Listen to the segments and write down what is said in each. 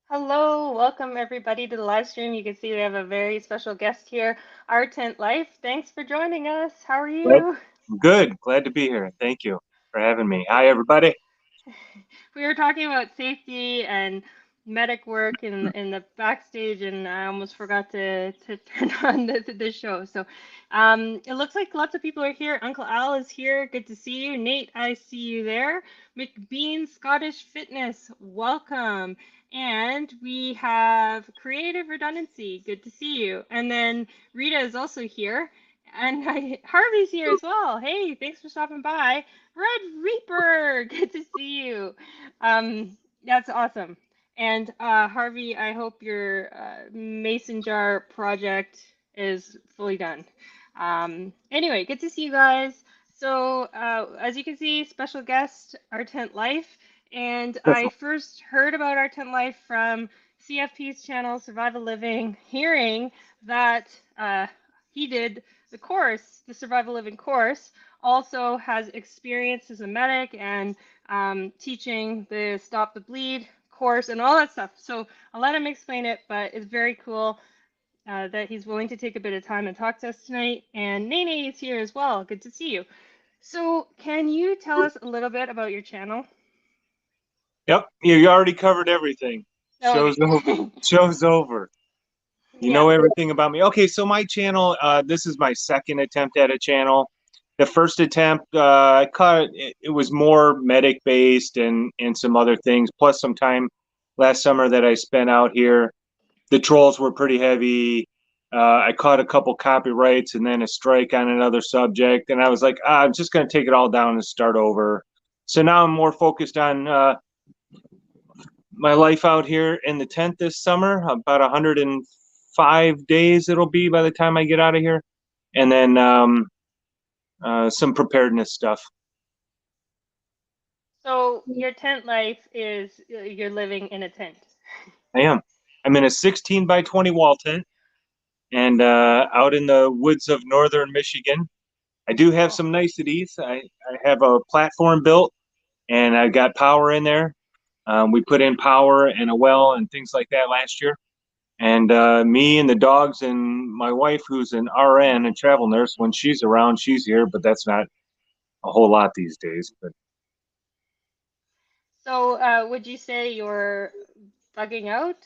Hello, welcome everybody to the live stream. You can see we have a very special guest here, OurTentLife. Thanks for joining us. How are Glad, you? good. Glad to be here. Thank you for having me. Hi, everybody. We were talking about safety and medic work in the backstage, and I almost forgot to turn on the show. So it looks like lots of people are here. Uncle Al is here. Good to see you. Nate, I see you there. McBean Scottish Fitness, welcome. And we have Creative Redundancy. Good to see you. And then Rita is also here. And Harvey's here as well. Hey, thanks for stopping by. Red Reaper, good to see you. That's awesome. And Harvey, I hope your mason jar project is fully done. Anyway, good to see you guys. So as you can see, special guest, OurTentLife. And I first heard about OurTentLife from CFP's channel, Survival Living, hearing that he did the course, the Survival Living course, also has experience as a medic and teaching the Stop the Bleed course and all that stuff. So I'll let him explain it, but it's very cool that he's willing to take a bit of time and talk to us tonight. And Nene is here as well. Good to see you. So can you tell us a little bit about your channel? Yep, you already covered everything. Show's over. Okay. Show's over. You Yeah. know everything about me. Okay, so my channel, this is my second attempt at a channel. The first attempt, I caught it was more medic based and some other things, plus some time last summer that I spent out here. The trolls were pretty heavy. I caught a couple copyrights and then a strike on another subject, and I was like, I'm just going to take it all down and start over. So now I'm more focused on my life out here in the tent this summer. About 105 days it'll be by the time I get out of here, and then some preparedness stuff. So your tent life is you're living in a tent. I am. I'm in a 16 by 20 wall tent, and out in the woods of northern Michigan. I do have some niceties. I have a platform built, and I got power in there. We put in power and a well and things like that last year. And me and the dogs and my wife, who's an RN and travel nurse, when she's around, she's here, but that's not a whole lot these days. But So would you say you're bugging out?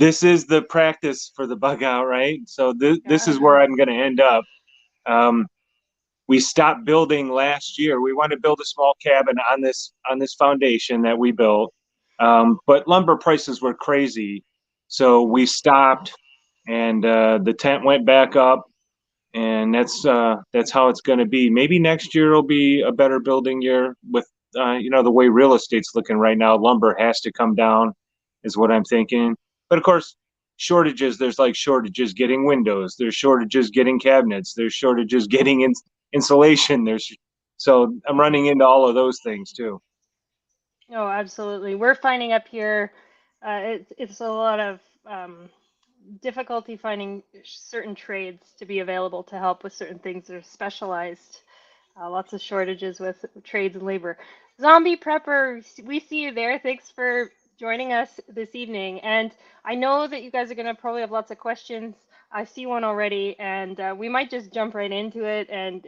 this is the practice for the bug out, right? So this is where Yeah. I'm going to end up. We stopped building last year. We wanted to build a small cabin on this foundation that we built, but lumber prices were crazy, so we stopped, and the tent went back up, and that's how it's going to be. Maybe next year will be a better building year with the way real estate's looking right now. Lumber has to come down, is what I'm thinking. But of course, shortages. There's like shortages getting windows. There's shortages getting cabinets. There's shortages getting insulation. So I'm running into all of those things too. Oh, absolutely. We're finding up here, it's a lot of difficulty finding certain trades to be available to help with certain things that are specialized. Lots of shortages with trades and labor. Zombie Prepper, we see you there. Thanks for joining us this evening. And I know that you guys are going to probably have lots of questions. I see one already, and we might just jump right into it and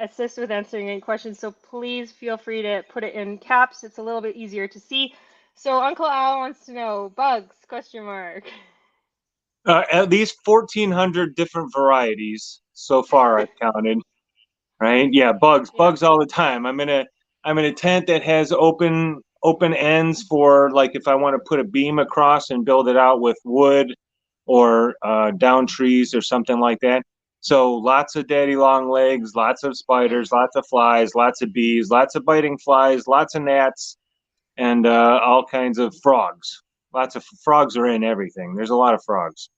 assist with answering any questions. So please feel free to put it in caps. It's a little bit easier to see. So Uncle Al wants to know, bugs, question mark. At least 1,400 different varieties so far I've counted. Right? Yeah, bugs Yeah. all the time. I'm in a tent that has open ends for, like, if I want to put a beam across and build it out with wood or down trees or something like that. So lots of daddy long legs, lots of spiders, lots of flies, lots of bees, lots of biting flies, lots of gnats, and all kinds of frogs. Lots of frogs are in everything. There's a lot of frogs.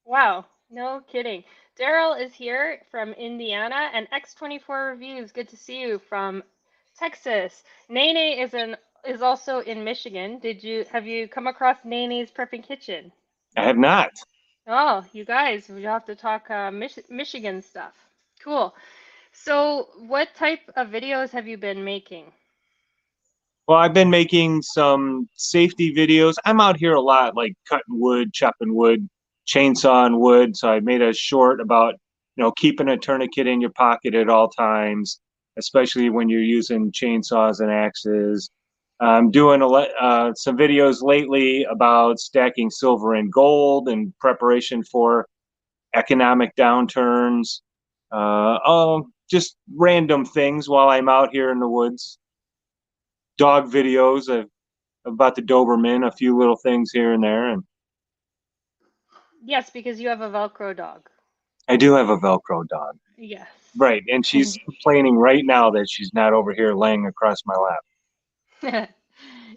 Wow, no kidding. Daryl is here from Indiana, and X24 Reviews. Good to see you from Texas. Nene is also in Michigan. Have you come across Nene's Prepping Kitchen? I have not. Oh, you guys, we have to talk Michigan stuff. Cool. So, what type of videos have you been making? Well, I've been making some safety videos. I'm out here a lot, like cutting wood, chopping wood, chainsawing wood. So I made a short about, keeping a tourniquet in your pocket at all times, especially when you're using chainsaws and axes. I'm doing some videos lately about stacking silver and gold in preparation for economic downturns. Just random things while I'm out here in the woods. Dog videos about the Doberman, a few little things here and there. And Yes, because you have a Velcro dog. I do have a Velcro dog. Yes. Right. And she's complaining right now that she's not over here laying across my lap.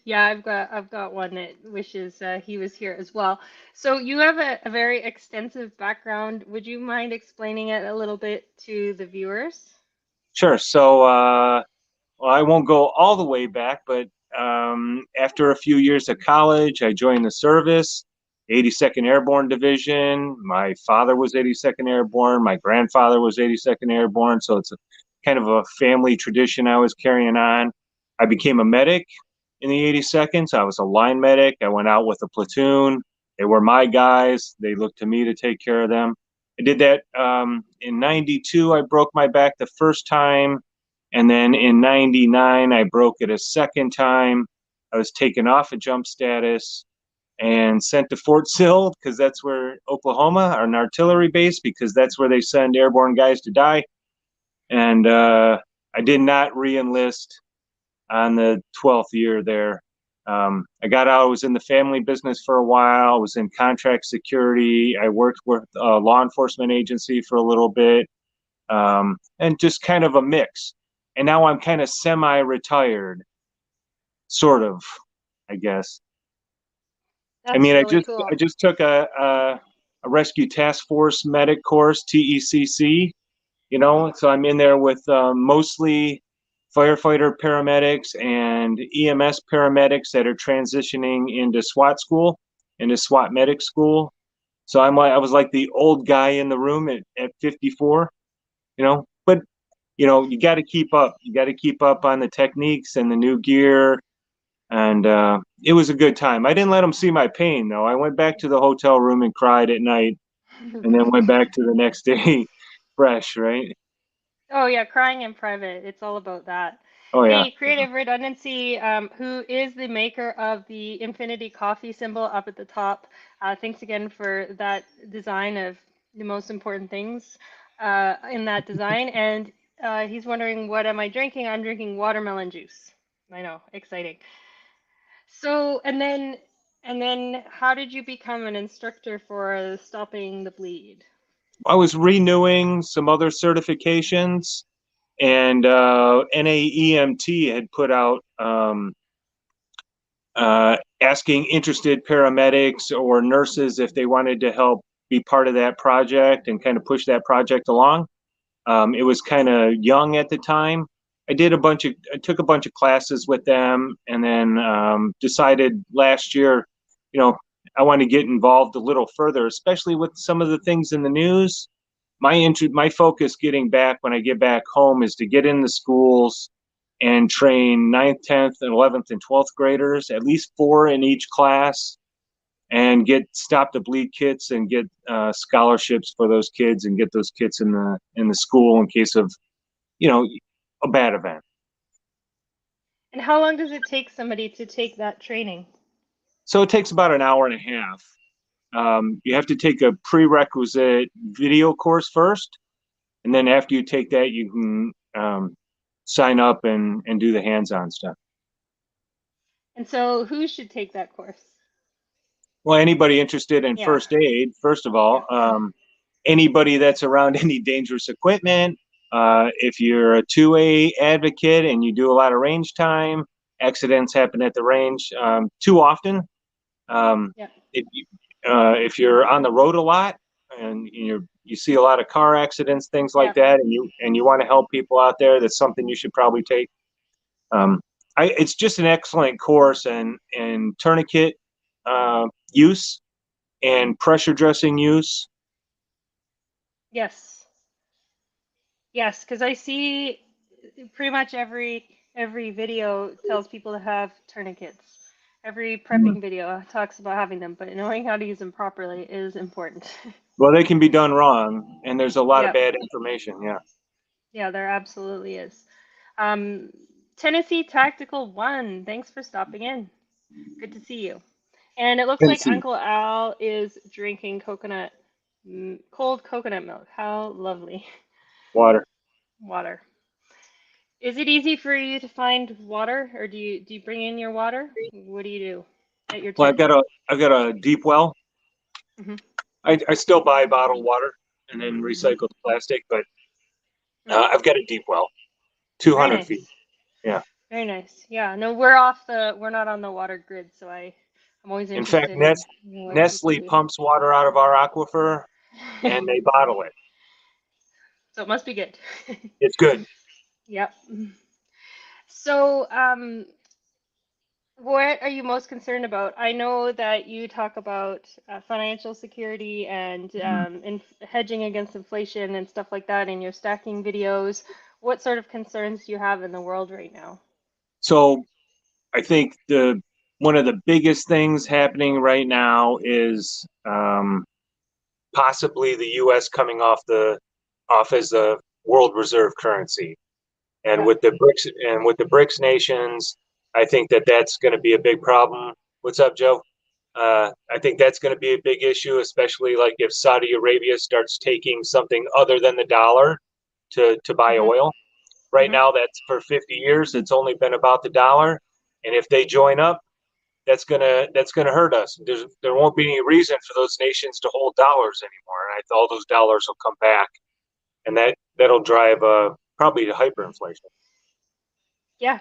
Yeah, I've got one that wishes he was here as well. So you have a very extensive background. Would you mind explaining it a little bit to the viewers? Sure. So, well, I won't go all the way back, but after a few years of college, I joined the service, 82nd Airborne Division. My father was 82nd Airborne. My grandfather was 82nd Airborne. So it's a kind of a family tradition I was carrying on. I became a medic in the 82nd. So I was a line medic. I went out with a platoon. They were my guys. They looked to me to take care of them. I did that in 92. I broke my back the first time. And then in 99, I broke it a second time. I was taken off of jump status and sent to Fort Sill because that's where Oklahoma, an artillery base, because that's where they send airborne guys to die. And I did not re-enlist on the 12th year there. I got out. I was in the family business for a while. I was in contract security. I worked with a law enforcement agency for a little bit, and just kind of a mix. And now I'm kind of semi-retired, sort of, I guess. I That's mean, I really just I cool. just took a rescue task force medic course, TECC. So I'm in there with mostly firefighter paramedics and EMS paramedics that are transitioning into SWAT school, into SWAT medic school. So I was like the old guy in the room at 54, but you got to keep up. You got to keep up on the techniques and the new gear. And it was a good time. I didn't let them see my pain, though. I went back to the hotel room and cried at night and then went back to the next day fresh, right? Oh yeah, crying in private. It's all about that. Oh, yeah. Hey, Creative Redundancy, who is the maker of the Infinity Coffee symbol up at the top. Thanks again for that design of the most important things in that design. And he's wondering, what am I drinking? I'm drinking watermelon juice. I know, exciting. So, and then, how did you become an instructor for stopping the bleed? I was renewing some other certifications, and NAEMT had put out asking interested paramedics or nurses if they wanted to help be part of that project and kind of push that project along. It was kind of young at the time. I took a bunch of classes with them, and then decided last year, you know, I want to get involved a little further, especially with some of the things in the news. My focus getting back when I get back home is to get in the schools and train ninth, 10th, and 11th and 12th graders, at least 4 in each class, and get stop the bleed kits and get scholarships for those kids and get those kits in the school in case of you know a bad event. And how long does it take somebody to take that training? So it takes about an hour and a half. You have to take a prerequisite video course first, and then after you take that, you can sign up and do the hands-on stuff. And so, who should take that course? Well, anybody interested in Yeah, first aid, first of yeah. all, anybody that's around any dangerous equipment. If you're a 2A advocate and you do a lot of range time, accidents happen at the range too often. Um, Yeah. if you're on the road a lot, and you see a lot of car accidents, things like Yeah. that, and you want to help people out there, that's something you should probably take. Um, it's just an excellent course, and tourniquet use and pressure dressing use. Yes. Yes, because I see pretty much every video tells people to have tourniquets. Every prepping video talks about having them, but knowing how to use them properly is important. Well, they can be done wrong, and there's a lot of Yep. bad information. Yeah. Yeah, there absolutely is. Um, Tennessee Tactical One, thanks for stopping in. Good to see you. And it looks like Tennessee Uncle Al is drinking cold coconut milk. How lovely. water. Water. Is it easy for you to find water, or do you bring in your water? What do you do at your Well, tent? I've got a deep well. Hmm. I still buy bottled water and then Hmm. recycle the plastic, but Hmm. I've got a deep well, Very 200 feet. nice. Yeah. Very nice. Yeah. No, we're not on the water grid, so I'm always In fact, interested in what people Nestle do. pumps water out of our aquifer and they bottle it. So it must be good. It's good. Yep. So, what are you most concerned about? I know that you talk about financial security and hedging against inflation and stuff like that in your stacking videos. What sort of concerns do you have in the world right now? So I think the one of the biggest things happening right now is possibly the U.S. coming off as a world reserve currency, and Yep. with the BRICS nations, I think that that's going to be a big problem. What's up, Joe? I think that's going to be a big issue, especially like if Saudi Arabia starts taking something other than the dollar to buy Mhm. oil. Right Mhm. now, that's for 50 years. It's only been about the dollar, and if they join up, that's gonna hurt us. There won't be any reason for those nations to hold dollars anymore, and all those dollars will come back, and that'll drive probably to hyperinflation. Yeah.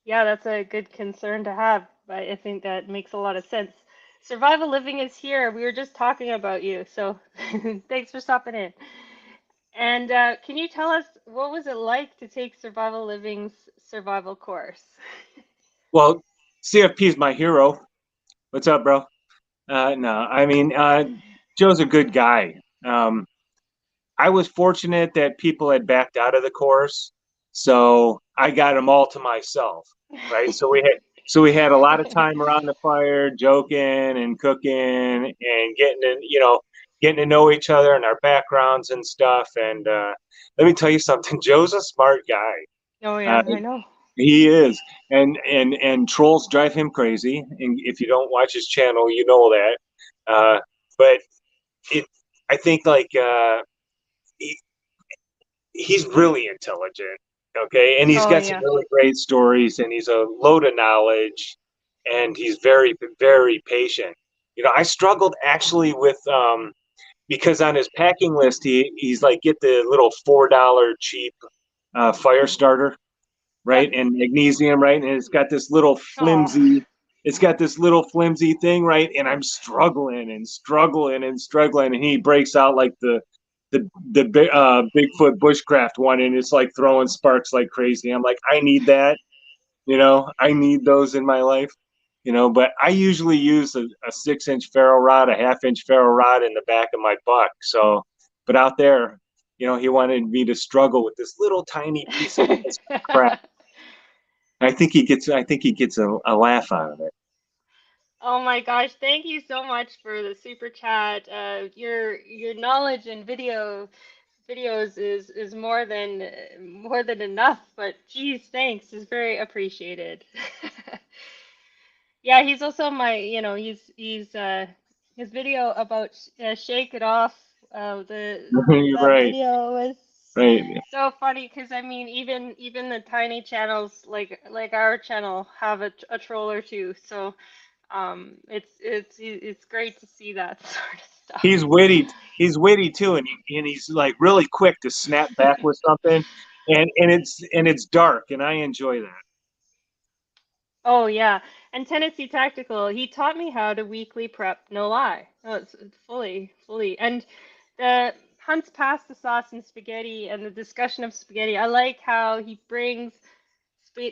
Yeah, that's a good concern to have. I think that makes a lot of sense. Survival Living is here. We were just talking about you, so thanks for stopping in. And can you tell us what was it like to take Survival Living's survival course? Well, CFP is my hero. What's up, bro? No, I mean Joe's a good guy. I was fortunate that people had backed out of the course, so I got them all to myself, right? So we had a lot of time around the fire, joking and cooking and getting to know each other and our backgrounds and stuff. And let me tell you something, Joe's a smart guy. Oh yeah, Uh, I know. he is, and trolls drive him crazy. And if you don't watch his channel, you know that. But it, I think like. He, he's really intelligent. Okay. And he's Oh got some yeah. really great stories and he's a load of knowledge and he's very, very patient. I struggled actually with, because on his packing list, he's like, get the little $4 cheap fire starter, right? Yep. And magnesium, right? And Oh. it's got this little flimsy thing, right? And I'm struggling and struggling and struggling. And he breaks out like the Bigfoot bushcraft one, and it's like throwing sparks like crazy. I'm like, I need that, I need those in my life, But I usually use a 6-inch ferro rod, a half-inch ferro rod in the back of my buck. So, but out there, he wanted me to struggle with this little tiny piece of crap. I think he gets a laugh out of it. Oh my gosh, thank you so much for the super chat. Your knowledge in videos is more than enough, but geez, thanks. Is very appreciated. Yeah, he's also he's his video about Shake It Off. You're That right, video was right. so funny because I mean even the tiny channels like our channel have a troll or two. So it's great to see that sort of stuff. He's witty. He's witty too, and he's like really quick to snap back with something, and it's dark, and I enjoy that. Oh yeah, And Tennessee Tactical, he taught me how to weekly prep, no lie. Oh, it's fully. And the Hunt's pasta sauce and spaghetti and the discussion of spaghetti, I like how he brings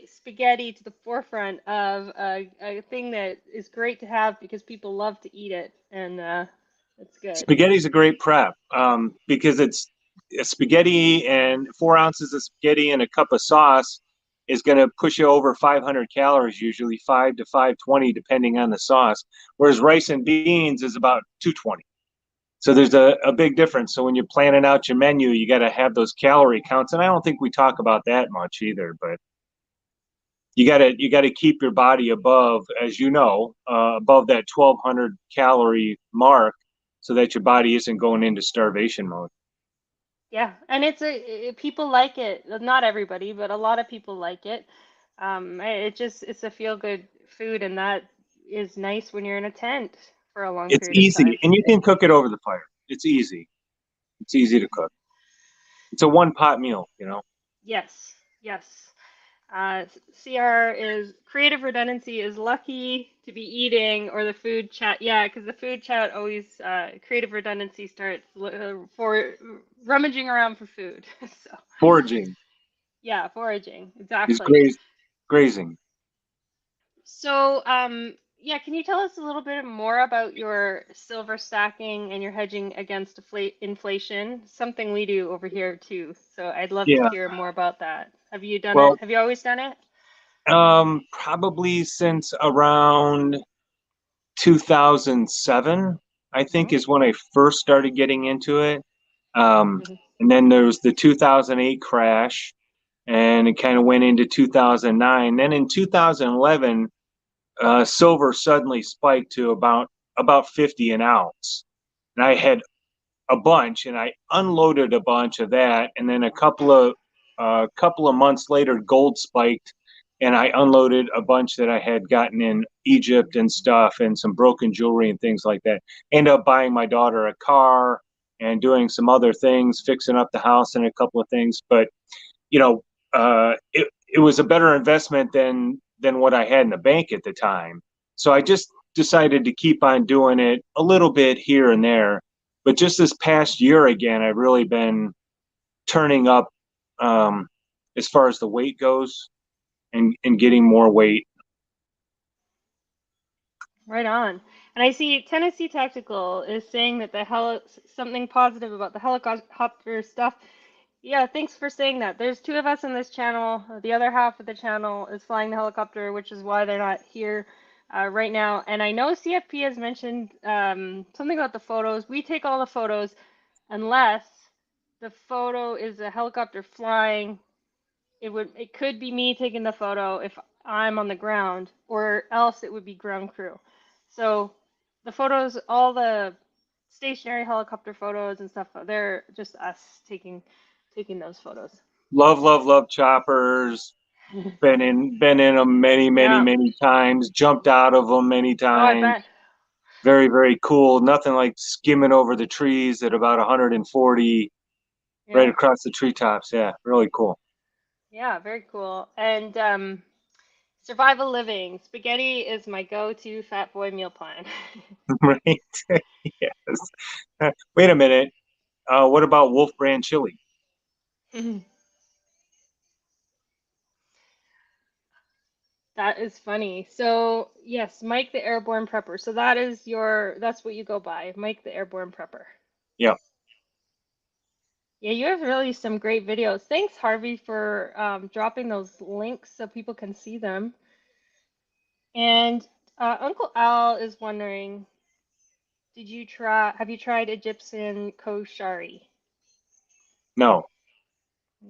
spaghetti to the forefront of a thing that is great to have because people love to eat it, and it's good. Spaghetti's a great prep because it's spaghetti, and 4 ounces of spaghetti and a cup of sauce is going to push you over 500 calories, usually 5 to 520, depending on the sauce. Whereas rice and beans is about 220. So there's a big difference. So when you're planning out your menu, you got to have those calorie counts. And I don't think we talk about that much either, but you got to keep your body above, as you know, above that 1200 calorie mark so that your body isn't going into starvation mode. Yeah, and people like it. Not everybody, but a lot of people like it. It's a feel good food, and that is nice when you're in a tent for a long It's period of easy, time. and you can cook it over the fire. It's easy. It's easy to cook. It's a one pot meal, you know. Yes, yes. CR is creative redundancy is lucky to be eating or the food chat. Yeah, because the food chat always creative redundancy starts for rummaging around for food. So Foraging yeah, foraging is exactly. grazing. So yeah, can you tell us a little bit more about your silver stacking and your hedging against inflation? Something we do over here too. So I'd love to Yeah. hear more about that. Have you done it? Well, Have you always done it? probably since around 2007, I think, Hmm. is when I first started getting into it. And then there was the 2008 crash, and it kind of went into 2009. Then in 2011, silver suddenly spiked to about 50 an ounce, and I had a bunch, and I unloaded a bunch of that, and then a couple of months later, gold spiked, and I unloaded a bunch that I had gotten in Egypt and stuff, and some broken jewelry and things like that. Ended up buying my daughter a car and doing some other things, fixing up the house and a couple of things. But you know, it was a better investment than what I had in the bank at the time. So I just decided to keep on doing it a little bit here and there. But just this past year again, I've really been turning up um, as far as the weight goes and getting more weight. Right on. And I see Tennessee Tactical is saying that something positive about the helicopter stuff. Yeah, thanks for saying that. There's two of us in this channel. The other half of the channel is flying the helicopter, which is why they're not here right now. And I know CFP has mentioned something about the photos. We take all the photos unless the photo is a helicopter flying. It could be me taking the photo if I'm on the ground, or else it would be ground crew. So the photos, all the stationary helicopter photos and stuff, they're just us taking those photos. Love choppers. Been in them Yeah. many times. Jumped out of them many Oh, I times. bet. Very cool. Nothing like skimming over the trees at about 140 right Yeah. across the treetops. Yeah, really cool. Yeah, very cool. And survival living. Spaghetti is my go-to fat boy meal plan. Right? Yes. Wait a minute. What about Wolf Brand chili? That is funny. So, yes, Mike the Airborne Prepper. So that's what you go by, Mike the Airborne Prepper. Yeah. Yeah, you have really some great videos. Thanks, Harvey, for dropping those links so people can see them. And Uncle Al is wondering, have you tried Egyptian koshari? No.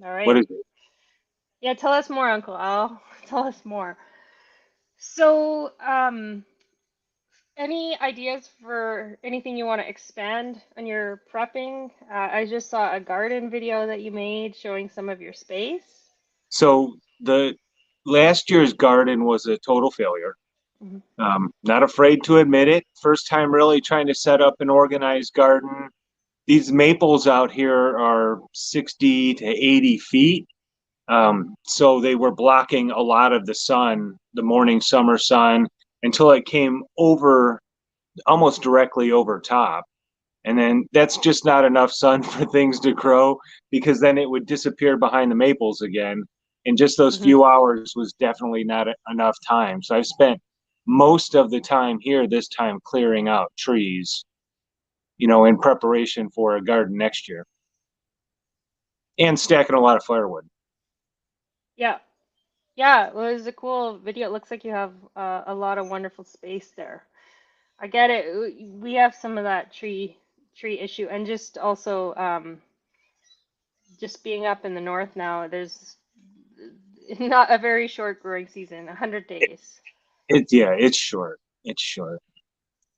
All What right. is it? Yeah, tell us more, Uncle Al. Tell us more. So, any ideas for anything you want to expand on your prepping? I just saw a garden video that you made showing some of your space. So the last year's garden was a total failure. Hmm. Not afraid to admit it. First time really trying to set up an organized garden. These maples out here are 60 to 80 feet. So they were blocking a lot of the sun, the morning summer sun. until it came over almost directly over top. And then that's just not enough sun for things to grow because then it would disappear behind the maples again. And just those Hmm. few hours was definitely not enough time. So I've spent most of the time here this time clearing out trees, in preparation for a garden next year and stacking a lot of firewood. Yeah. Yeah, well, it was a cool video. It looks like you have a lot of wonderful space there. I get it. We have some of that tree issue, and just also just being up in the north now, there's not a very short growing season, 100 days. Yeah, it's short. It's short.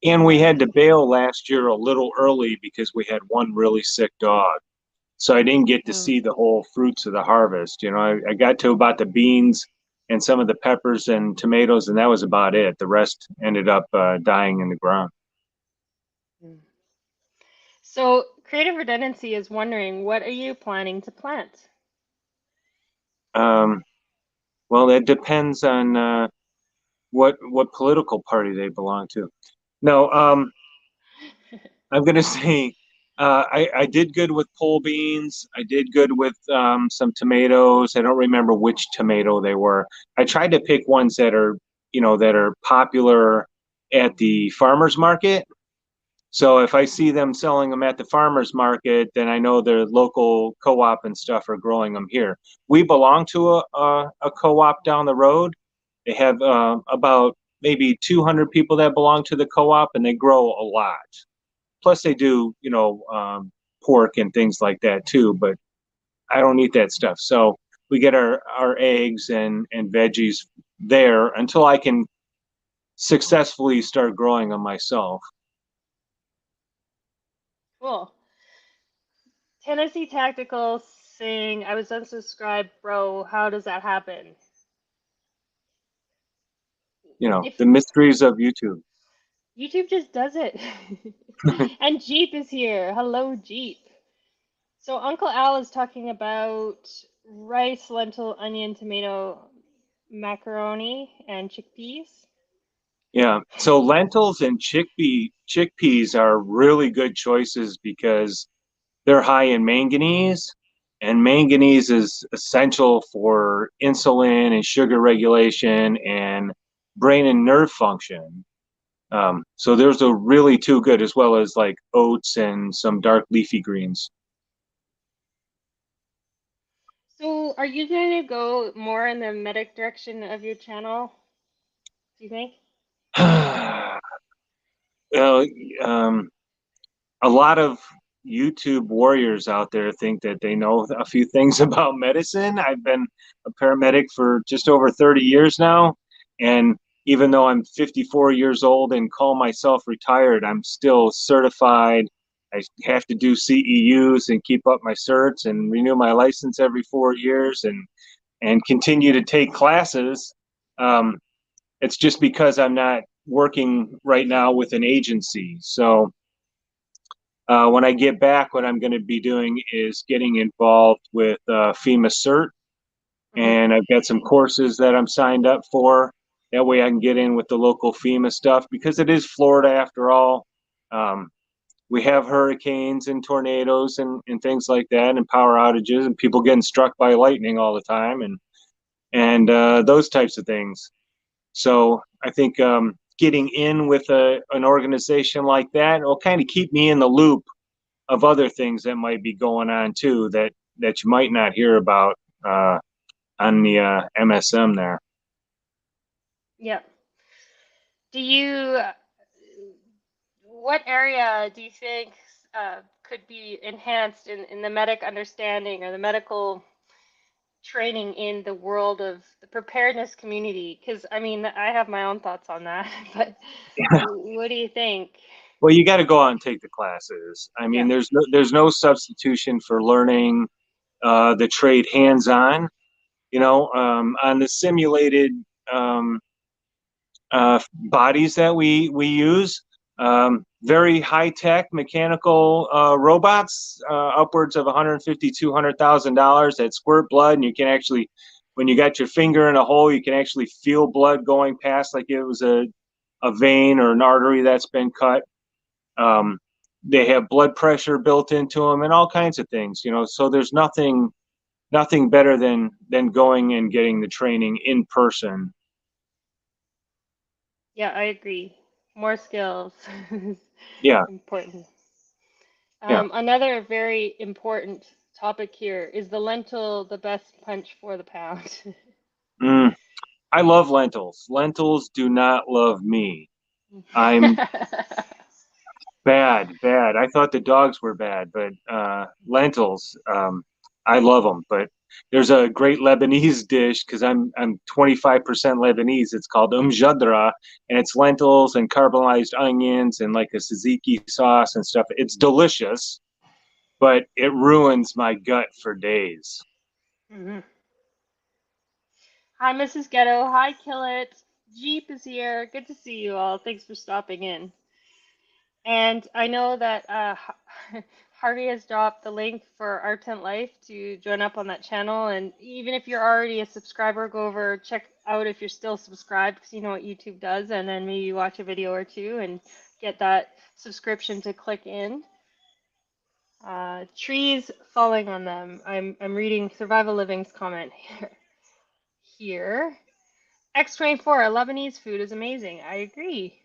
And we Yeah. had to bail last year a little early because we had one really sick dog. So I didn't get to Mm. see the whole fruits of the harvest. I got to about the beans and some of the peppers and tomatoes, and that was about it. The rest ended up dying in the ground. Mm. So, Creative Redundancy is wondering, what are you planning to plant? Um, well, that depends on what political party they belong to. No, I'm gonna say I did good with pole beans. I did good with some tomatoes. I don't remember which tomato they were. I tried to pick ones that are popular at the farmers market. So if I see them selling them at the farmers market, then I know the local co-op and stuff are growing them here. We belong to a co-op down the road. They have about maybe 200 people that belong to the co-op, and they grow a lot. Plus, they do, pork and things like that too. But I don't eat that stuff, so we get our eggs and veggies there until I can successfully start growing them myself. Cool. Tennessee Tactical saying, I was unsubscribed, bro. How does that happen? If The mysteries of YouTube. YouTube just does it. And Jeep is here. Hello, Jeep. So Uncle Al is talking about rice, lentil, onion, tomato, macaroni, and chickpeas. Yeah. So lentils and chickpeas are really good choices because they're high in manganese, and manganese is essential for insulin and sugar regulation and brain and nerve function. So those are really too good, as well as like oats and some dark leafy greens. So are you going to go more in the medic direction of your channel, do you think? Well, um, a lot of YouTube warriors out there think that they know a few things about medicine. I've been a paramedic for just over 30 years now. And even though I'm 54 years old and call myself retired, I'm still certified. I have to do CEUs and keep up my certs and renew my license every 4 years and continue to take classes. Um, it's just because I'm not working right now with an agency. So when I get back, what I'm going to be doing is getting involved with FEMA CERT, Hmm. and I've got some courses that I'm signed up for. That way, I can get in with the local FEMA stuff because it is Florida after all. Um, we have hurricanes and tornadoes and things like that, and power outages, and people getting struck by lightning all the time, and those types of things. So I think getting in with an organization like that will kind of keep me in the loop of other things that might be going on too that you might not hear about on the MSM there. Yep. Do you, what area do you think could be enhanced in the medic understanding or the medical training in the world of the preparedness community? Because I mean, I have my own thoughts on that, but what do you think? Well, you got to go out and take the classes. I mean, Yeah. there's no substitution for learning the trade hands on. On the simulated um, bodies that we use. Very high tech mechanical robots, upwards of 150, $200,000 that squirt blood, and you can actually, when you got your finger in a hole, you can actually feel blood going past like it was a vein or an artery that's been cut. Um, they have blood pressure built into them and all kinds of things, you know. So there's nothing better than going and getting the training in person. Yeah, I agree. More skills is Yeah, important. yeah. Another very important topic here is the lentil the best punch for the pound? Mm, I love lentils. Lentils do not love me. I'm bad, bad. I thought the dogs were bad, but lentils, I love them. But there's a great Lebanese dish because I'm 25% Lebanese. It's called umjadra, and it's lentils and caramelized onions and like a tzatziki sauce and stuff. It's delicious, but it ruins my gut for days. Mhm. Hi, Mrs. Ghetto. Hi, Killit. Jeep is here. Good to see you all. Thanks for stopping in. And I know that Harvey has dropped the link for Our Tent Life to join up on that channel. And even if you're already a subscriber, go over, check out if you're still subscribed, because you know what YouTube does, and then maybe watch a video or two and get that subscription to click in. Trees falling on them. I'm reading Survival Living's comment here. Here. X24, Lebanese food is amazing. I agree.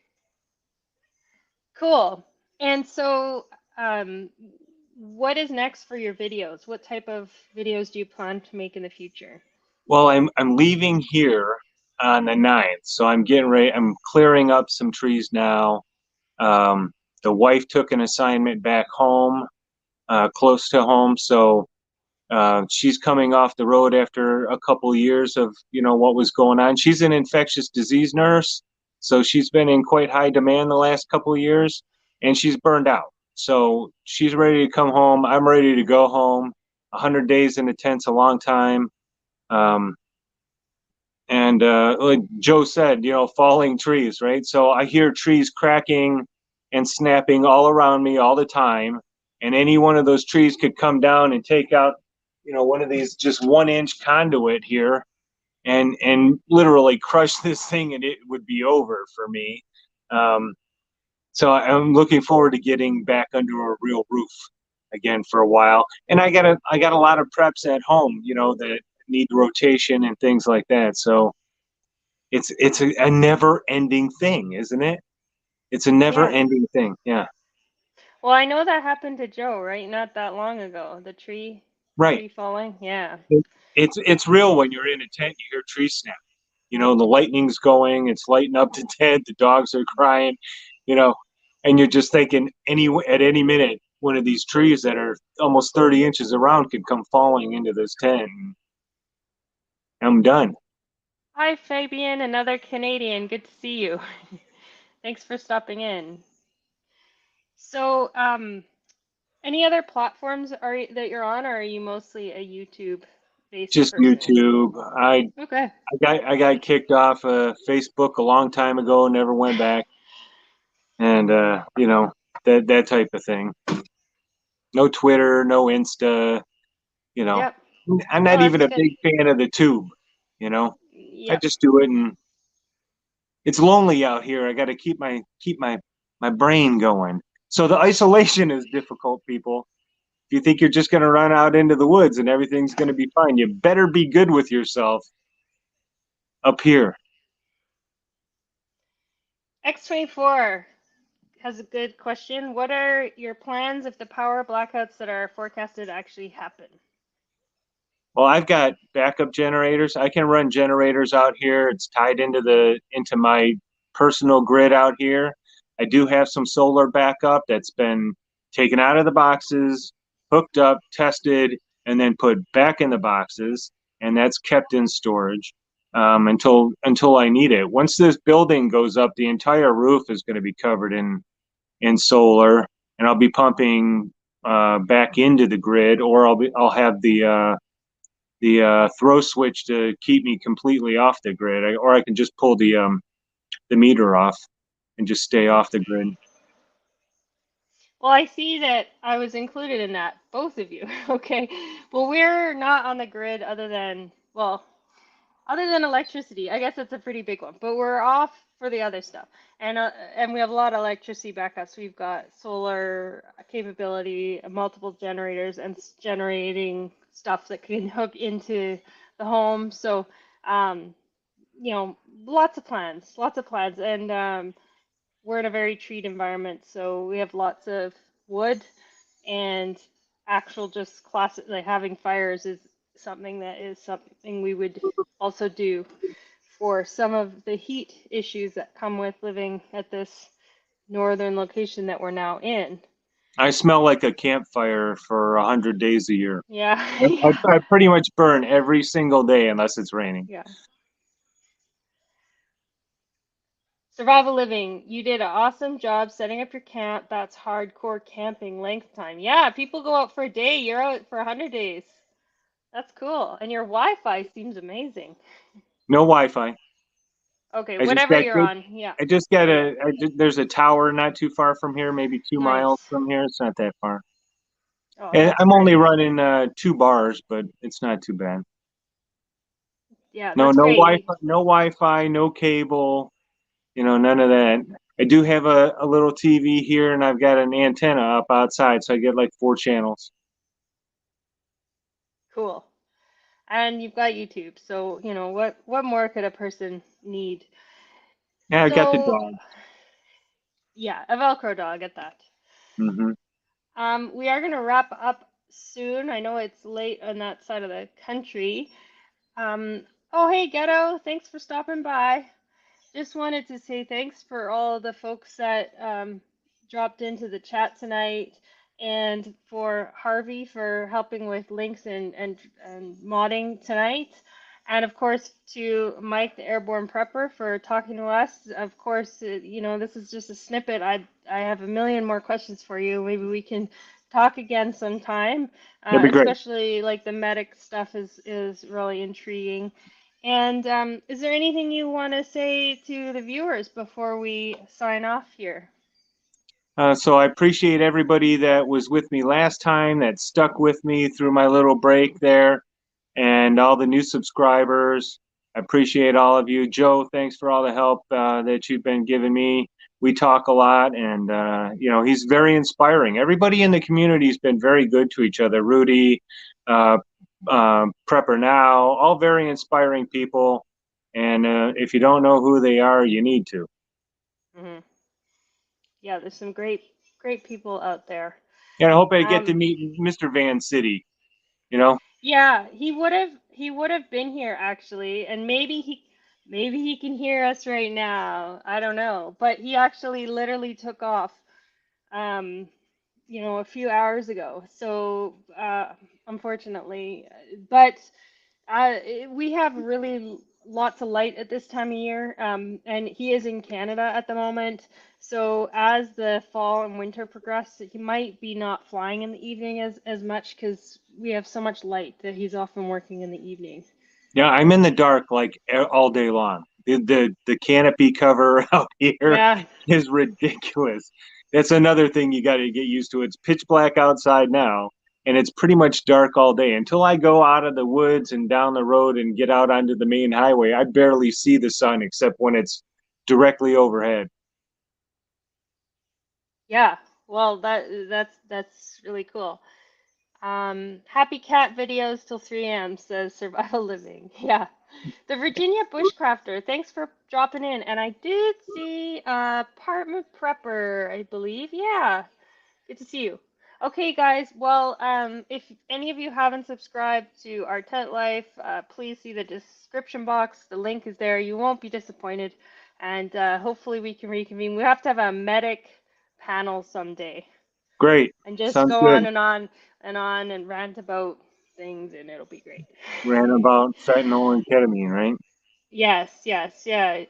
Cool. And so, what is next for your videos? What type of videos do you plan to make in the future? Well, I'm leaving here on the 9th, so I'm getting ready. I'm clearing up some trees now. Um, the wife took an assignment back home, close to home, so she's coming off the road after a couple years of what was going on. She's an infectious disease nurse, so she's been in quite high demand the last couple of years, and she's burned out. So she's ready to come home. I'm ready to go home. 100 days in a tent's a long time. Um, and like Joe said, falling trees, right? So I hear trees cracking and snapping all around me all the time. And any one of those trees could come down and take out, one of these just 1 inch conduit here and literally crush this thing and it would be over for me. Um, so I'm looking forward to getting back under a real roof again for a while. And I got a lot of preps at home, that need rotation and things like that. So it's a never ending thing, isn't it? It's a never Yes. ending thing. Yeah. Well, I know that happened to Joe, right? Not that long ago. The Right. tree falling. Yeah. It's real when you're in a tent, you hear trees snap. The lightning's going, it's lighting up the tent, the dogs are crying, you know, and you're just thinking at any minute, one of these trees that are almost 30 inches around could come falling into this tent. And I'm done. Hi, Fabian, another Canadian. Good to see you. Thanks for stopping in. So, any other platforms that you're on, or are you mostly a YouTube-based Just person? YouTube. Okay. I got kicked off Facebook a long time ago, never went back. And that type of thing. No Twitter, no Insta, you know. Yep. I'm No, not even that's a good. big fan of the tube, you know. I Yep. just do it and it's lonely out here. I got to keep my brain going. So the isolation is difficult, people. If you think you're just going to run out into the woods and everything's going to be fine, you better be good with yourself up here. X24 has a good question. What are your plans if the power blackouts that are forecasted actually happen? Well, I've got backup generators. I can run generators out here. It's tied into my personal grid out here. I do have some solar backup that's been taken out of the boxes, hooked up, tested, and then put back in the boxes, and that's kept in storage until I need it. Once this building goes up, the entire roof is going to be covered in solar, and I'll be pumping back into the grid, or I'll have the throw switch to keep me completely off the grid, or I can just pull the meter off and just stay Hmm. off the grid. Well, I see that I was included in that, both of you. Okay. Well, we're not on the grid other than, well, other than electricity. I guess that's a pretty big one. But we're off for the other stuff. And we have a lot of electricity backups. We've got solar capability, multiple generators, and generating stuff that can hook into the home. So, um, lots of plans, and we're in a very treed environment, so we have lots of wood and actual just classic like having fires is something we would also do for some of the heat issues that come with living at this northern location that we're now in. I smell like a campfire for 100 days a year. Yeah, I pretty much burn every single day unless it's raining. yeah. Survival living. You did an awesome job setting up your camp. That's hardcore camping length time. Yeah, people go out for a day. You're out for 100 days. That's cool. And your Wi-Fi seems amazing. No Wi-Fi. Okay, I just whatever got you're on. Yeah. I just got there's a tower not too far from here, maybe 2 miles Nice. from here. It's not that far. Oh, And that's I'm only great. running 2 bars, but it's not too bad. Yeah, No, that's no Wi-Fi, great. no Wi-Fi, no cable, none of that. I do have a little TV here and I've got an antenna up outside, so I get like 4 channels. Cool. And you've got YouTube. So, what more could a person need? Yeah, I got the So, dog. yeah, a Velcro dog at that. Hmm. We are going to wrap up soon. I know it's late on that side of the country. Oh, hey, Ghetto, thanks for stopping by. Just wanted to say thanks for all the folks that dropped into the chat tonight, and for Harvey for helping with links and modding tonight. And of course, to Mike, the airborne prepper, for talking to us. Of course, this is just a snippet. I have a million more questions for you. Maybe we can talk again sometime. That'd be great. Especially like the medic stuff is really intriguing. And is there anything you want to say to the viewers before we sign off here? So I appreciate everybody that was with me last time, that stuck with me through my little break there, and all the new subscribers. I appreciate all of you. Joe, thanks for all the help that you've been giving me. We talk a lot, and he's very inspiring. Everybody in the community's been very good to each other. Rudy, uh, Prepper Now, all very inspiring people. And if you don't know who they are, you need to. Hmm. Yeah, there's some great people out there. And I hope I get to Um, meet Mr. Van City. You know, yeah, he would have been here actually, and maybe he can hear us right now. I don't know, but he actually literally took off. Um, a few hours ago. So, unfortunately, but uh, we have really lots of light at this time of year, and he is in Canada at the moment. So, as the fall and winter progress, he might be not flying in the evening as much because we have so much light that he's often working in the evening. yeah, I'm in the dark like all day long. The canopy cover out here Yeah, is ridiculous. That's another thing you got to get used to. It's pitch black outside now, and it's pretty much dark all day. Until I go out of the woods and down the road and get out onto the main highway, I barely see the sun except when it's directly overhead. yeah. Well, that's really cool. Happy cat videos till 3 a.m. says Survival Living. Yeah. The Virginia Bushcrafter, thanks for dropping in. And I did see Apartment Prepper, I believe. Yeah. Good to see you. Okay, guys. Well, if any of you haven't subscribed to our Tent Life, please see the description box. The link is there. You won't be disappointed. And hopefully we can reconvene. We have to have a medic panel someday Great. and just Sounds go good. on and on and on and rant about things, and it'll be great. Ran about fentanyl and ketamine, right? Yes, yes, yeah.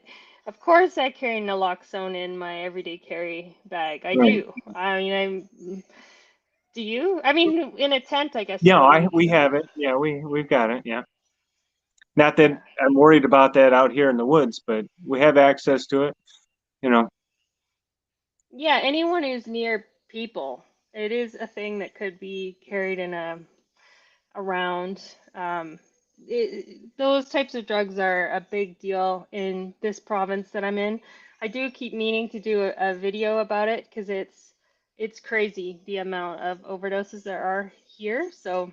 Of course, I carry naloxone in my everyday carry bag. I Right. do. I mean, do you? I mean, in a tent, I guess you Yeah, wouldn't. we have it. Yeah, we've got it. Yeah. Not that Yeah. I'm worried about that out here in the woods, but we have access to it. You know, Yeah, anyone who's near people, it is a thing that could be carried in around. those types of drugs are a big deal in this province that I'm in. I do keep meaning to do a video about it because it's crazy the amount of overdoses there are here. So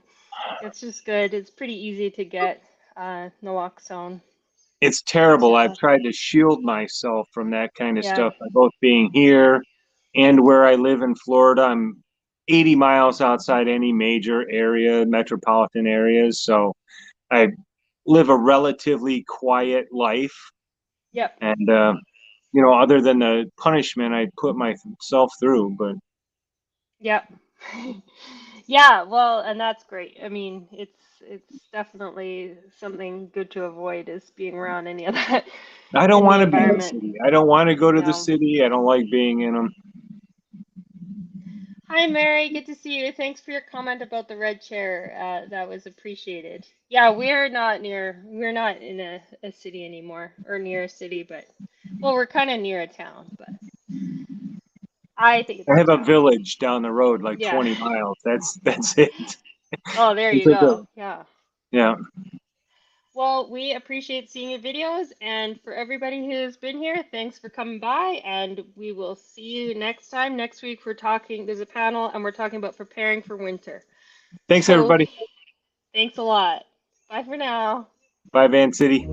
it's just good. It's pretty easy to get naloxone. It's But terrible. I've tried to shield myself from that kind of yeah, stuff by both being here and where I live in Florida. I'm 80 miles outside any major area, metropolitan areas. So I live a relatively quiet life. yep, And, other than the punishment I put myself through, but yep. Yeah, well, and that's great. I mean, it's definitely something good to avoid is being around any of that I don't in the want to be in the environment. city. I don't want to go to the No. city. I don't like being in them. Hi, Mary. Good to see you. Thanks for your comment about the red chair. That was appreciated. Yeah, we're not in a city anymore, or near a city, but, well, we're kind of near a town, but I think it's I a have a town. village down the road, like Yeah. 20 miles. That's it. Oh, there It's you a go. village. Yeah. Yeah. Well, we appreciate seeing your videos, and for everybody who's been here, thanks for coming by, and we will see you next time. Next week, there's a panel, and we're talking about preparing for winter. Thanks, So, everybody. thanks a lot. Bye for now. Bye, Van City.